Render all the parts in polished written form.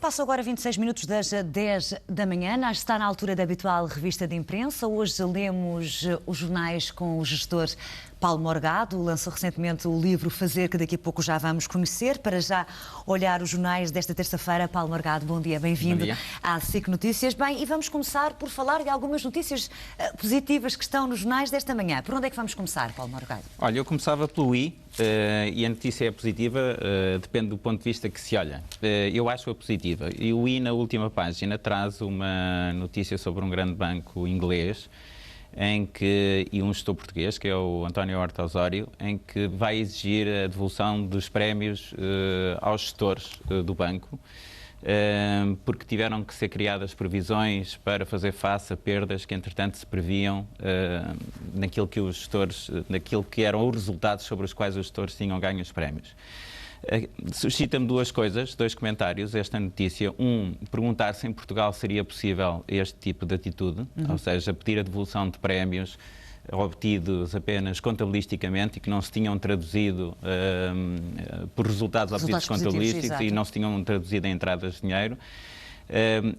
Passo agora 26 minutos das 10 da manhã. Está na altura da habitual revista de imprensa. Hoje lemos os jornais com o gestor Paulo Morgado. Lançou recentemente o livro Fazer, que daqui a pouco já vamos conhecer. Para já olhar os jornais desta terça-feira. Paulo Morgado, bom dia, bem-vindo à SIC Notícias. Bem, e vamos começar por falar de algumas notícias positivas que estão nos jornais desta manhã. Por onde é que vamos começar, Paulo Morgado? Olha, eu começava pelo I, e a notícia é positiva, depende do ponto de vista que se olha. Eu acho-a positiva. E o I, na última página, traz uma notícia sobre um grande banco inglês, e um gestor português, que é o António Horta Osório, em que vai exigir a devolução dos prémios aos gestores do banco, porque tiveram que ser criadas previsões para fazer face a perdas que, entretanto, se previam naquilo que eram os resultados sobre os quais os gestores tinham ganho os prémios. Suscita-me duas coisas, dois comentários, esta notícia. Perguntar se em Portugal seria possível este tipo de atitude, ou seja, pedir a devolução de prémios obtidos apenas contabilisticamente e que não se tinham traduzido por resultados obtidos contabilísticos e não se tinham traduzido em entradas de dinheiro.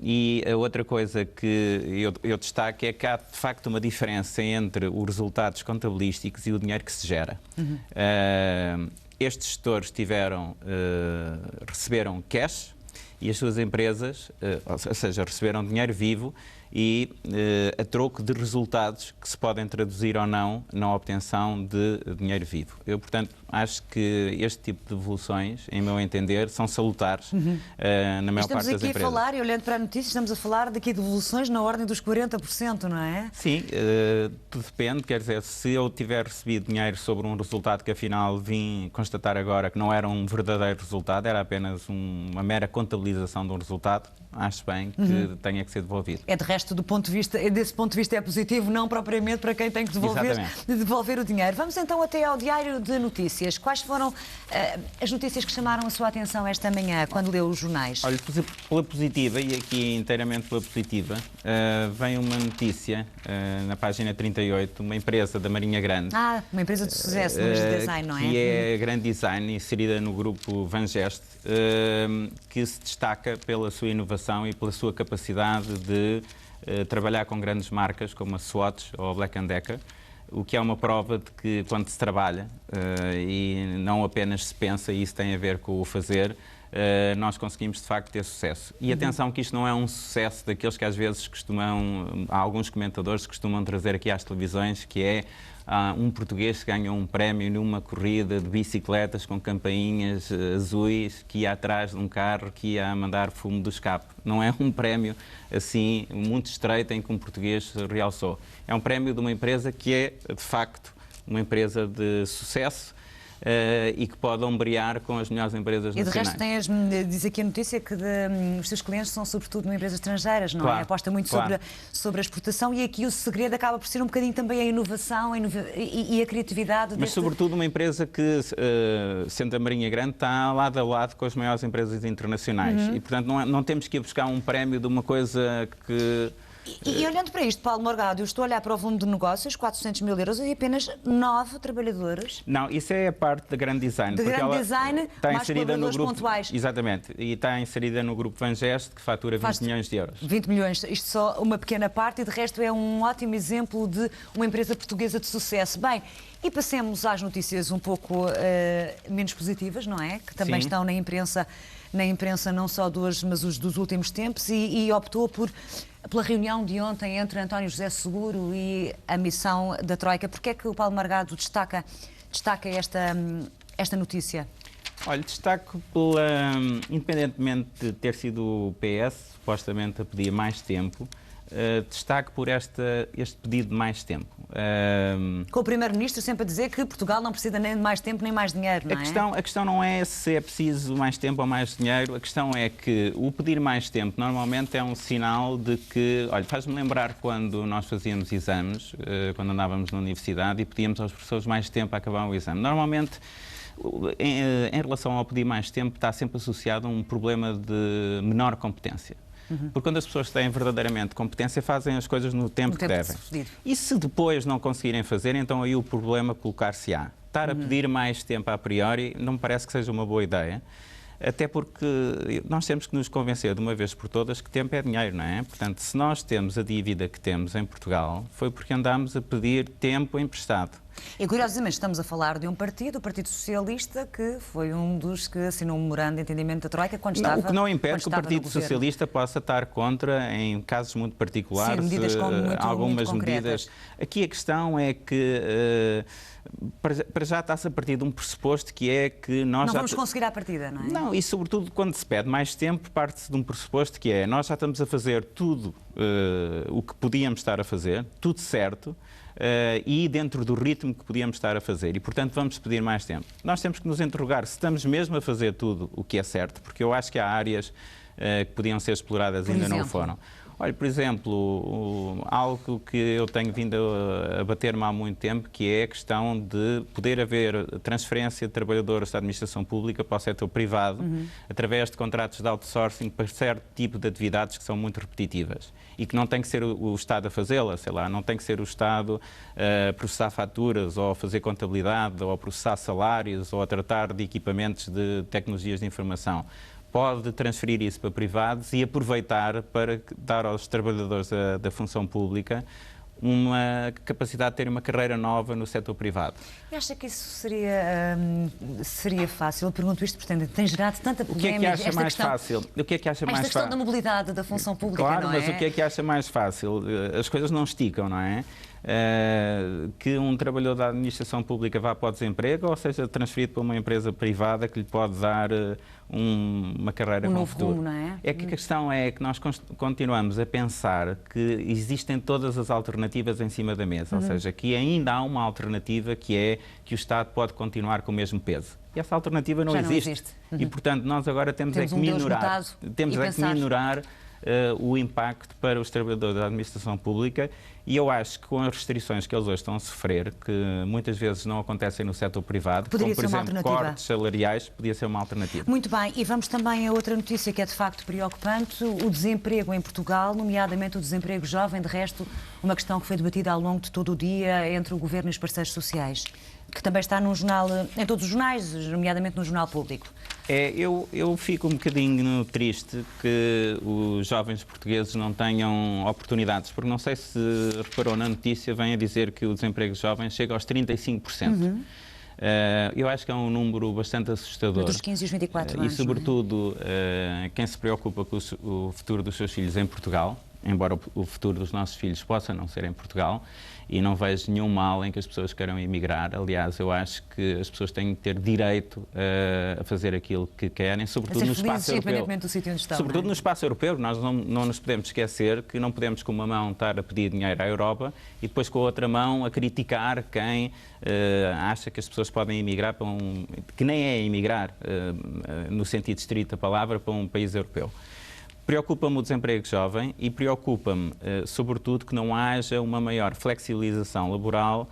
E a outra coisa que eu destaco é que há, de facto, uma diferença entre os resultados contabilísticos e o dinheiro que se gera. Estes gestores receberam cash e as suas empresas, ou seja, receberam dinheiro vivo e a troco de resultados que se podem traduzir ou não na obtenção de dinheiro vivo. Eu, portanto, acho que este tipo de devoluções, em meu entender, são salutares na maior parte das empresas. Estamos aqui a falar, e olhando para a notícia, estamos a falar daqui de devoluções na ordem dos 40%, não é? Sim, tudo depende, quer dizer, se eu tiver recebido dinheiro sobre um resultado que afinal vim constatar agora que não era um verdadeiro resultado, era apenas uma mera contabilização de um resultado, acho bem que tenha que ser devolvido. É de resto, desse ponto de vista é positivo, não propriamente para quem tem que devolver o dinheiro. Vamos então até ao Diário de Notícias. Quais foram as notícias que chamaram a sua atenção esta manhã, quando leu os jornais? Olha, pela positiva, e aqui inteiramente pela positiva, vem uma notícia na página 38, uma empresa da Marinha Grande. Uma empresa de sucesso no design, não é? Que é Grande Design, inserida no grupo Vangeste, que se destaca pela sua inovação e pela sua capacidade de trabalhar com grandes marcas como a Swatch ou a Black & Decker, o que é uma prova de que quando se trabalha e não apenas se pensa, e isso tem a ver com o fazer, nós conseguimos de facto ter sucesso. E atenção que isto não é um sucesso daqueles que às vezes há alguns comentadores que costumam trazer aqui às televisões, que é um português que ganhou um prémio numa corrida de bicicletas com campainhas azuis, que ia atrás de um carro que ia a mandar fumo do escape. Não é um prémio assim muito estreito em que um português realçou. É um prémio de uma empresa que é, de facto, uma empresa de sucesso, e que pode ombrear com as melhores empresas nacionais. E de resto diz aqui a notícia que os seus clientes são sobretudo empresas estrangeiras, não é? Aposta muito sobre a exportação, e aqui o segredo acaba por ser um bocadinho também a inovação e a criatividade. Mas sobretudo uma empresa que, sendo a Marinha Grande, está lado a lado com as maiores empresas internacionais. E, portanto, não temos que ir buscar um prémio de uma coisa que... E olhando para isto, Paulo Morgado, eu estou a olhar para o volume de negócios, 400 mil euros, e apenas 9 trabalhadores. Não, isso é a parte da Grande Design. De Grande Design, está mais colaboradores pontuais. Exatamente, e está inserida no grupo Vangeste, que fatura 20 milhões de euros. 20 milhões, isto só uma pequena parte, e de resto é um ótimo exemplo de uma empresa portuguesa de sucesso. Bem, e passemos às notícias um pouco menos positivas, não é? Que também estão na imprensa não só de hoje, mas os dos últimos tempos, e optou pela reunião de ontem entre António José Seguro e a missão da Troika. Porquê é que o Paulo Morgado destaca esta notícia? Olha, destaco independentemente de ter sido o PS, supostamente a pedir mais tempo, destaco por este pedido de mais tempo. Com o Primeiro-Ministro sempre a dizer que Portugal não precisa nem de mais tempo nem mais dinheiro, não é? A questão não é se é preciso mais tempo ou mais dinheiro, a questão é que o pedir mais tempo normalmente é um sinal de que... Olha, faz-me lembrar quando nós fazíamos exames, quando andávamos na universidade, e pedíamos aos professores mais tempo a acabar o exame. Normalmente, em relação ao pedir mais tempo, está sempre associado a um problema de menor competência. Porque quando as pessoas têm verdadeiramente competência, fazem as coisas no tempo que devem. E se depois não conseguirem fazer, então aí o problema colocar-se-á. Estar a pedir mais tempo a priori não me parece que seja uma boa ideia. Até porque nós temos que nos convencer de uma vez por todas que tempo é dinheiro, não é? Portanto, se nós temos a dívida que temos em Portugal, foi porque andámos a pedir tempo emprestado. E curiosamente estamos a falar de um partido, o Partido Socialista, que foi um dos que assinou um memorando de entendimento da Troika quando estava. O que não impede que o Partido Socialista possa estar contra em casos muito particulares. Sim, medidas algumas muito medidas. Aqui a questão é que para já está-se a partir de um pressuposto que é que nós não vamos conseguir à partida, não é? Não, e sobretudo quando se pede mais tempo, parte-se de um pressuposto que é nós já estamos a fazer tudo o que podíamos estar a fazer, tudo certo, e dentro do ritmo que podíamos estar a fazer. E, portanto, vamos pedir mais tempo. Nós temos que nos interrogar se estamos mesmo a fazer tudo o que é certo, porque eu acho que há áreas que podiam ser exploradas e ainda não o foram. Olha, por exemplo, algo que eu tenho vindo a bater-me há muito tempo, que é a questão de poder haver transferência de trabalhadores da administração pública para o setor privado, através de contratos de outsourcing para certo tipo de atividades que são muito repetitivas e que não tem que ser o Estado a fazê-la, sei lá, não tem que ser o Estado a processar faturas ou a fazer contabilidade ou a processar salários ou a tratar de equipamentos de tecnologias de informação. Pode transferir isso para privados e aproveitar para dar aos trabalhadores da função pública uma capacidade de ter uma carreira nova no setor privado. E acha que isso seria fácil? Eu pergunto isto porque tem gerado tanta polémica. O que é que acha mais fácil? O que é que acha mais esta questão da mobilidade da função pública, claro, não é? Mas o que é que acha mais fácil? As coisas não esticam, não é? Que um trabalhador da administração pública vá para o desemprego ou seja transferido para uma empresa privada que lhe pode dar uma carreira com futuro. Rumo, não é? É que a questão é que nós continuamos a pensar que existem todas as alternativas em cima da mesa, ou seja, que ainda há uma alternativa que é que o Estado pode continuar com o mesmo peso. E essa alternativa não existe. E, portanto, nós agora temos é que minorar, o impacto para os trabalhadores da administração pública e eu acho que com as restrições que eles hoje estão a sofrer, que muitas vezes não acontecem no setor privado, como por exemplo cortes salariais, podia ser uma alternativa. Muito bem, e vamos também a outra notícia que é de facto preocupante, o desemprego em Portugal, nomeadamente o desemprego jovem, de resto uma questão que foi debatida ao longo de todo o dia entre o Governo e os parceiros sociais, que também está num jornal, em todos os jornais, nomeadamente no Jornal Público. Eu fico um bocadinho triste que os jovens portugueses não tenham oportunidades, porque não sei se reparou na notícia, vem a dizer que o desemprego jovem chega aos 35%. Eu acho que é um número bastante assustador. Dos 15 e os 24 anos. E, sobretudo, quem se preocupa com o futuro dos seus filhos em Portugal, embora o futuro dos nossos filhos possa não ser em Portugal, e não vejo nenhum mal em que as pessoas queiram emigrar. Aliás, eu acho que as pessoas têm que ter direito a fazer aquilo que querem, sobretudo no espaço europeu. Do sítio onde estão, sobretudo no espaço europeu. Nós não nos podemos esquecer que não podemos com uma mão estar a pedir dinheiro à Europa e depois com a outra mão a criticar quem acha que as pessoas podem emigrar para que nem é emigrar, no sentido estrito da palavra, para um país europeu. Preocupa-me o desemprego jovem e preocupa-me, sobretudo, que não haja uma maior flexibilização laboral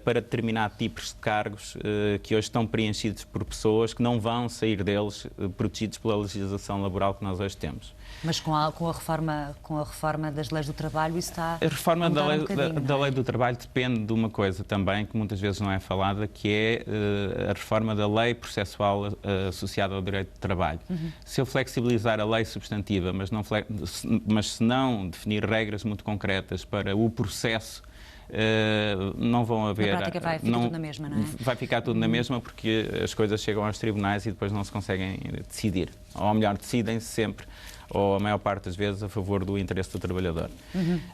para determinados tipos de cargos que hoje estão preenchidos por pessoas que não vão sair deles protegidos pela legislação laboral que nós hoje temos. Mas com a reforma das leis do trabalho isso está a reforma da lei do trabalho depende de uma coisa também que muitas vezes não é falada, que é a reforma da lei processual associada ao direito de trabalho. Se eu flexibilizar a lei substantiva, mas se não definir regras muito concretas para o processo, não vão haver... Na prática vai ficar tudo na mesma, não é? Vai ficar tudo na mesma porque as coisas chegam aos tribunais e depois não se conseguem decidir. Ou melhor, decidem-se sempre, ou a maior parte das vezes, a favor do interesse do trabalhador.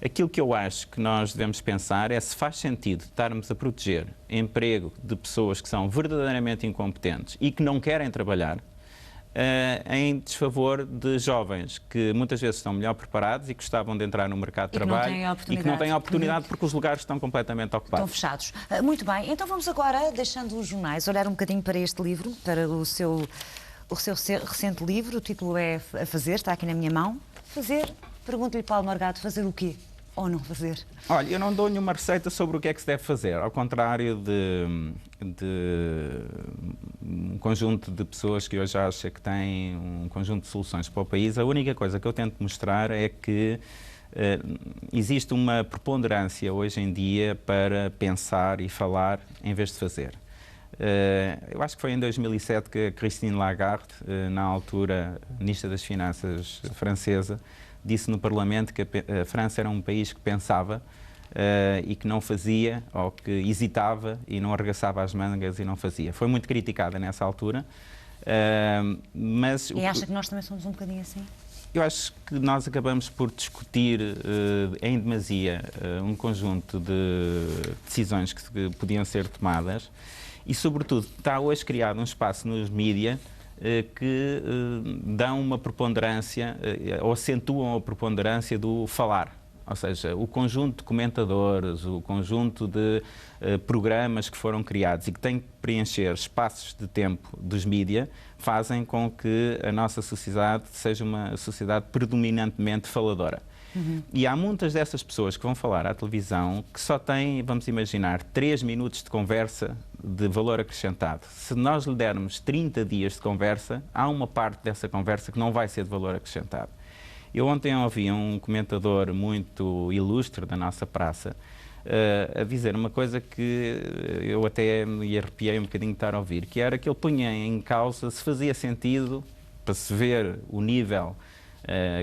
Aquilo que eu acho que nós devemos pensar é se faz sentido estarmos a proteger emprego de pessoas que são verdadeiramente incompetentes e que não querem trabalhar, em desfavor de jovens que muitas vezes estão melhor preparados e que gostavam de entrar no mercado de trabalho e que não têm oportunidade porque os lugares estão completamente ocupados. Estão fechados. Muito bem, então vamos agora, deixando os jornais, olhar um bocadinho para este livro, para o seu recente livro. O título é A Fazer, está aqui na minha mão. Fazer, pergunto-lhe Paulo Morgado, fazer o quê? Ou não fazer? Olha, eu não dou nenhuma receita sobre o que é que se deve fazer, ao contrário de um conjunto de pessoas que hoje acha que têm um conjunto de soluções para o país. A única coisa que eu tento mostrar é que existe uma preponderância hoje em dia para pensar e falar em vez de fazer. Eu acho que foi em 2007 que a Christine Lagarde, na altura Ministra das Finanças francesa, disse no Parlamento que a França era um país que pensava e que não fazia, ou que hesitava e não arregaçava as mangas e não fazia. Foi muito criticada nessa altura. E acha que nós também somos um bocadinho assim? Eu acho que nós acabamos por discutir em demasia um conjunto de decisões que podiam ser tomadas e, sobretudo, está hoje criado um espaço nos mídias que dão uma preponderância ou acentuam a preponderância do falar. Ou seja, o conjunto de comentadores, o conjunto de programas que foram criados e que têm que preencher espaços de tempo dos mídias fazem com que a nossa sociedade seja uma sociedade predominantemente faladora. E há muitas dessas pessoas que vão falar à televisão que só têm, vamos imaginar, 3 minutos de conversa de valor acrescentado. Se nós lhe dermos 30 dias de conversa, há uma parte dessa conversa que não vai ser de valor acrescentado. Eu ontem ouvi um comentador muito ilustre da nossa praça a dizer uma coisa que eu até me arrepiei um bocadinho de estar a ouvir, que era que ele punha em causa se fazia sentido, para se ver o nível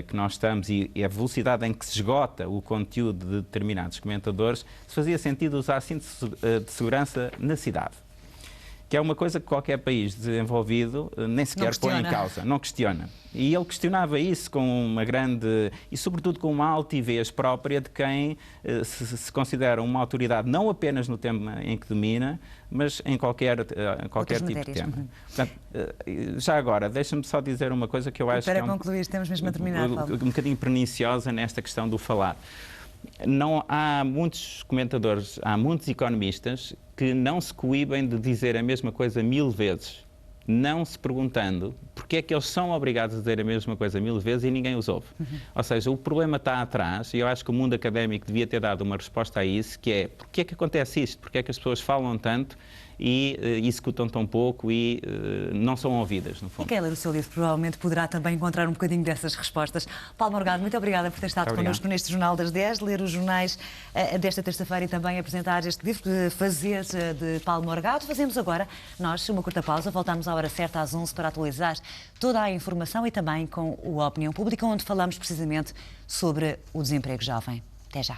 que nós estamos e a velocidade em que se esgota o conteúdo de determinados comentadores, se fazia sentido usar cintos de segurança na cidade. Que é uma coisa que qualquer país desenvolvido nem sequer põe em causa, não questiona. E ele questionava isso com uma grande, e sobretudo com uma altivez própria de quem se considera uma autoridade não apenas no tema em que domina, mas em qualquer tipo de tema. Portanto, já agora, deixa-me só dizer uma coisa que eu acho que é concluir, temos mesmo a terminar, Paulo. Um bocadinho perniciosa nesta questão do falar. Não, há muitos comentadores, há muitos economistas que não se coíbem de dizer a mesma coisa 1000 vezes, não se perguntando porque é que eles são obrigados a dizer a mesma coisa 1000 vezes e ninguém os ouve. Ou seja, o problema está atrás e eu acho que o mundo académico devia ter dado uma resposta a isso, que é porque é que acontece isto, porque é que as pessoas falam tanto e executam tão pouco e não são ouvidas, no fundo. E quem ler o seu livro provavelmente poderá também encontrar um bocadinho dessas respostas. Paulo Morgado, muito obrigada por ter estado connosco neste Jornal das 10, ler os jornais desta terça-feira e também apresentar este livro, Fazer, de Paulo Morgado. Fazemos agora, nós, uma curta pausa, voltamos à hora certa às 11 para atualizar toda a informação e também com o Opinião Pública, onde falamos precisamente sobre o desemprego jovem. Até já.